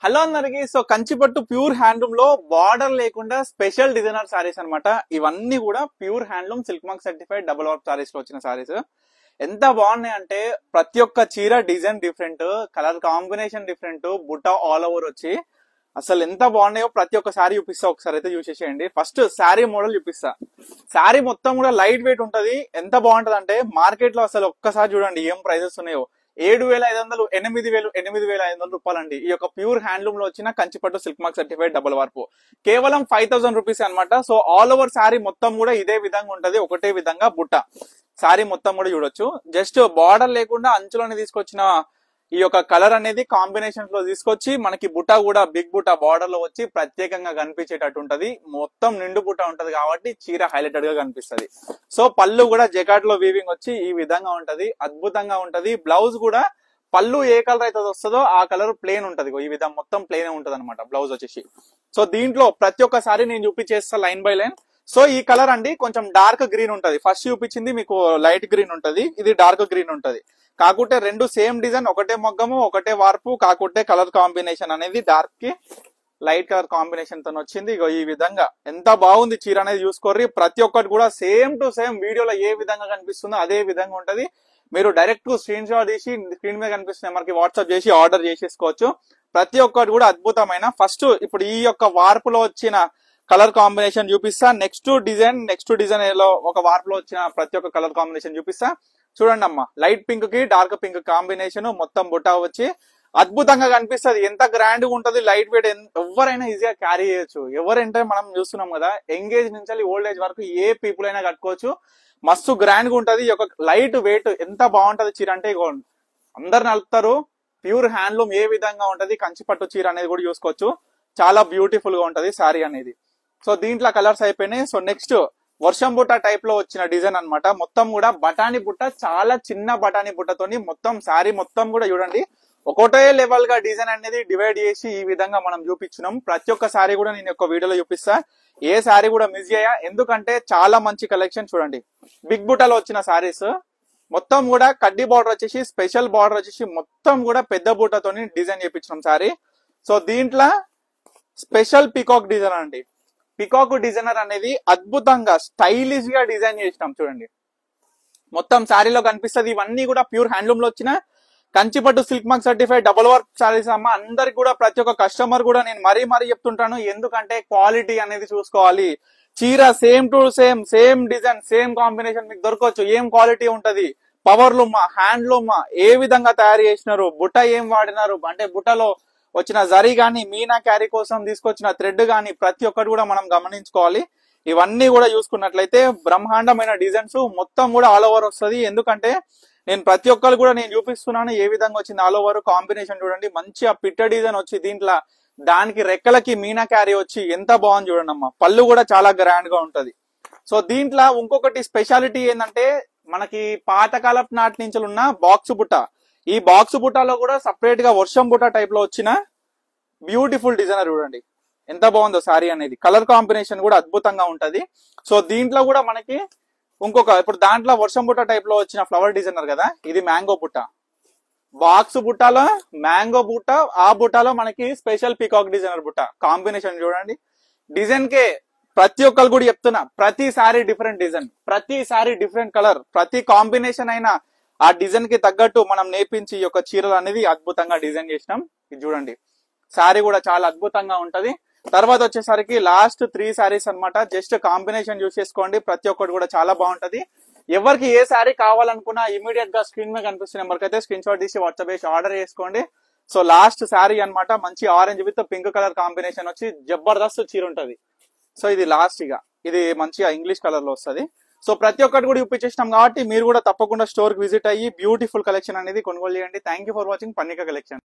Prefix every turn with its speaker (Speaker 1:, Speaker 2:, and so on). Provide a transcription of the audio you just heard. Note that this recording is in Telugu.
Speaker 1: హలో అందరికి. సో కంచిపట్టు ప్యూర్ హ్యాండ్లూమ్ లో బార్డర్ లేకుండా స్పెషల్ డిజైనర్ సారీస్ అన్నమాట. ఇవన్నీ కూడా pure handloom silk mark certified double work saris లో వచ్చిన సారీస్. ఎంత బాగున్నాయి అంటే ప్రతి ఒక్క చీర design different, colour combination different, బుట్ట ఆల్ ఓవర్ వచ్చి అసలు ఎంత బాగున్నాయో ప్రతి ఒక్క సారీ చూపిస్తా. ఒకసారి అయితే చూసేసేయండి. ఫస్ట్ శారీ మోడల్ చూపిస్తా. శారీ మొత్తం కూడా లైట్ వెయిట్ ఉంటది. ఎంత బాగుంటది అంటే మార్కెట్ లో అసలు ఒక్కసారి చూడండి ఏం ప్రైజెస్ ఉన్నాయో. 7,500, 8,000, 8,500 రూపాయలండి. ఈ యొక్క ప్యూర్ హ్యాండ్లూమ్ లో వచ్చిన కంచిపట్టు silk mark certified double warp కేవలం 5,000 రూపీస్ అనమాట. సో ఆల్ ఓవర్ శారీ మొత్తం కూడా ఇదే విధంగా ఉంటది. ఒకటే విధంగా బుట్ట శారీ మొత్తం కూడా చూడొచ్చు. జస్ట్ బార్డర్ లేకుండా అంచులోనే తీసుకొచ్చిన ఈ యొక్క కలర్ అనేది కాంబినేషన్స్ లో తీసుకొచ్చి మనకి బుట్ట కూడా బిగ్ బుట్ట బార్డర్ లో వచ్చి ప్రత్యేకంగా కనిపించేటట్టు ఉంటది. మొత్తం నిండు బుట్ట ఉంటది కాబట్టి చీర హైలైటెడ్ గా కనిపిస్తది. సో పళ్ళు కూడా జకాట్ లో వీవింగ్ వచ్చి ఈ విధంగా ఉంటది. అద్భుతంగా ఉంటది. బ్లౌజ్ కూడా పళ్ళు ఏ కలర్ అయితే వస్తుందో ఆ కలర్ ప్లేన్ ఉంటది. ఈ విధంగా మొత్తం ప్లేన్ ఉంటది అనమాట బ్లౌజ్ వచ్చేసి. సో దీంట్లో ప్రతి ఒక్కసారి నేను చూపించేస్తా లైన్ బై లైన్. సో ఈ కలర్ అండి కొంచెం డార్క్ గ్రీన్ ఉంటది. ఫస్ట్ చూపించింది మీకు లైట్ గ్రీన్ ఉంటది, ఇది డార్క్ గ్రీన్ ఉంటది. కాకుంటే రెండు సేమ్ డిజైన్, ఒకటే మొగ్గము ఒకటే వార్పు, కాకుంటే కలర్ కాంబినేషన్ అనేది డార్క్ కి లైట్ కలర్ కాంబినేషన్ తో వచ్చింది. ఇగో ఈ విధంగా ఎంత బాగుంది చీర అనేది చూసుకోర్రి. ప్రతి ఒక్కటి కూడా సేమ్ టు సేమ్ వీడియోలో ఏ విధంగా కనిపిస్తుందో అదే విధంగా ఉంటది. మీరు డైరెక్ట్ స్క్రీన్ షాట్ తీసి స్క్రీన్ మీద కనిపిస్తున్న మనకి వాట్సాప్ చేసి ఆర్డర్ చేసేసుకోవచ్చు. ప్రతి ఒక్కటి కూడా అద్భుతమైన. ఫస్ట్ ఇప్పుడు ఈ యొక్క వార్పులో వచ్చిన కలర్ కాంబినేషన్ చూపిస్తా. నెక్స్ట్ డిజైన్ లో ఒక వార్పులో వచ్చిన ప్రతి ఒక్క కలర్ కాంబినేషన్ చూపిస్తా. చూడండి అమ్మా, లైట్ పింక్ కి డార్క్ పింక్ కాంబినేషన్ మొత్తం బుట్టా వచ్చి అద్భుతంగా కనిపిస్తుంది. ఎంత గ్రాండ్ గా ఉంటది. లైట్ వెయిట్, ఎవరైనా ఈజీగా క్యారీ చేయొచ్చు. ఎవరంటే మనం చూస్తున్నాం కదా, ఎంగేజ్ నుంచి ఓల్డ్ ఏజ్ వరకు ఏ పీపుల్ అయినా కట్టుకోవచ్చు. మస్తు గ్రాండ్ గా ఉంటది. ఒక లైట్ వెయిట్ ఎంత బాగుంటది చీర అంటే అందరు నలుపుతారు. ప్యూర్ హ్యాండ్లూమ్ ఏ విధంగా ఉంటది, కంచిపట్టు చీర అనేది కూడా చూసుకోవచ్చు. చాలా బ్యూటిఫుల్ గా ఉంటది శారీ అనేది. సో దీంట్లో కలర్స్ అయిపోయినాయి. సో నెక్స్ట్ వర్షం బుట్ట టైప్ లో వచ్చిన డిజైన్ అన్నమాట. మొత్తం కూడా బఠానీ బుట్ట, చాలా చిన్న బఠానీ బుట్టతోని మొత్తం శారీ మొత్తం కూడా చూడండి ఒకటే లెవెల్ గా డిజైన్ అనేది డివైడ్ చేసి ఈ విధంగా మనం చూపించున్నాం. ప్రతి ఒక్క శారీ కూడా నేను ఒక వీడియోలో చూపిస్తా. ఏ శారీ కూడా మిస్ చేయ, ఎందుకంటే చాలా మంచి కలెక్షన్. చూడండి బిగ్ బుట్టలో వచ్చిన శారీస్ మొత్తం కూడా కడ్డీ బార్డర్ వచ్చేసి స్పెషల్ బార్డర్ వచ్చేసి మొత్తం కూడా పెద్ద బుట్టతోని డిజైన్ చేపించినాం శారీ. సో దీంట్లో స్పెషల్ పికాక్ డిజైన్ అండి. పికాక్ డిజైనర్ అనేది అద్భుతంగా స్టైలిష్ గా డిజైన్ చేసినాం. చూడండి మొత్తం శారీలో కనిపిస్తుంది. ఇవన్నీ కూడా ప్యూర్ హ్యాండ్లూమ్ లో వచ్చిన కంచిపట్టు silk mark certified double work saris అమ్మ. అందరికి కూడా ప్రతి ఒక్క కస్టమర్ కూడా నేను మరీ చెప్తుంటాను, ఎందుకంటే క్వాలిటీ అనేది చూసుకోవాలి. చీర same to same design same combination మీకు దొరకవచ్చు. ఏం క్వాలిటీ ఉంటది, పవర్ లూమా హ్యాండ్లూమా ఏ విధంగా తయారు చేసినారు, బుట్ట ఏం వాడినారు అంటే బుట్టలో వచ్చిన జరీ గానీ మీనా క్యారీ కోసం తీసుకొచ్చిన థ్రెడ్ గానీ ప్రతి ఒక్కటి కూడా మనం గమనించుకోవాలి. ఇవన్నీ కూడా చూసుకున్నట్లయితే బ్రహ్మాండమైన డిజైన్స్ మొత్తం కూడా ఆల్ ఓవర్ వస్తుంది. ఎందుకంటే నేను ప్రతి ఒక్కరు కూడా నేను చూపిస్తున్నాను ఏ విధంగా వచ్చింది. ఆల్ ఓవర్ కాంబినేషన్ చూడండి, మంచి ఆ పిట్ట డిజైన్ వచ్చి దీంట్లో దానికి రెక్కలకి మీనా క్యారీ వచ్చి ఎంత బాగుంది చూడండి అమ్మా. పళ్ళు కూడా చాలా గ్రాండ్ గా ఉంటది. సో దీంట్లో ఇంకొకటి స్పెషాలిటీ ఏంటంటే మనకి పాతకాలపు నాటి నుంచి ఉన్న బాక్స్ బుట్ట. ఈ బాక్స్ బుట్టాలో కూడా సపరేట్ గా వర్షం బుట్ట టైప్ లో వచ్చిన బ్యూటిఫుల్ డిజైనర్ చూడండి ఎంత బాగుందో శారీ అనేది. కలర్ కాంబినేషన్ కూడా అద్భుతంగా ఉంటది. సో దీంట్లో కూడా మనకి ఇప్పుడు దాంట్లో వర్షం బుట్ట టైప్ లో వచ్చిన ఫ్లవర్ డిజైనర్ కదా, ఇది మ్యాంగో బుట్ట. బాక్స్ బుట్టాలో మ్యాంగో బుట్ట, ఆ బుట్టాలో మనకి స్పెషల్ పికాక్ డిజైనర్ బుట్ట. కాంబినేషన్ చూడండి. డిజైన్ కే ప్రతి ఒక్కరు కూడా చెప్తున్నా, ప్రతి శారీ డిఫరెంట్ డిజైన్, ప్రతి శారీ డిఫరెంట్ కలర్, ప్రతి కాంబినేషన్ అయినా ఆ డిజైన్ కి తగ్గట్టు మనం నేర్పించి ఈ యొక్క చీరలు అనేది అద్భుతంగా డిజైన్ చేసినాం. ఇది చూడండి శారీ కూడా చాలా అద్భుతంగా ఉంటది. తర్వాత వచ్చేసరికి లాస్ట్ 3 శారీస్ అనమాట. జస్ట్ కాంబినేషన్ చూస్ చేసుకోండి. ప్రతి ఒక్కటి కూడా చాలా బాగుంటది. ఎవరికి ఏ శారీ కావాలనుకున్నా ఇమీడియట్ గా స్క్రీన్ మీద కనిపిస్తున్న నెంబర్కి అయితే స్క్రీన్ షాట్ తీసి వాట్సాప్ చేసి ఆర్డర్ చేసుకోండి. సో లాస్ట్ శారీ అనమాట. మంచి orange with pink colour combination వచ్చి జబర్దస్త్ చీర ఉంటది. సో ఇది లాస్ట్ ఇది మంచిగా ఇంగ్లీష్ కలర్ లో వస్తుంది. సో ప్రతి ఒక్కటి కూడా చూపించేసినాం కాబట్టి మీరు కూడా తప్పకుండా స్టోర్ కి విజిట్ అయ్యి బ్యూటిఫుల్ కలెక్షన్ అనేది కొనుగోలు చేయండి. Thank you for watching Pannika collection.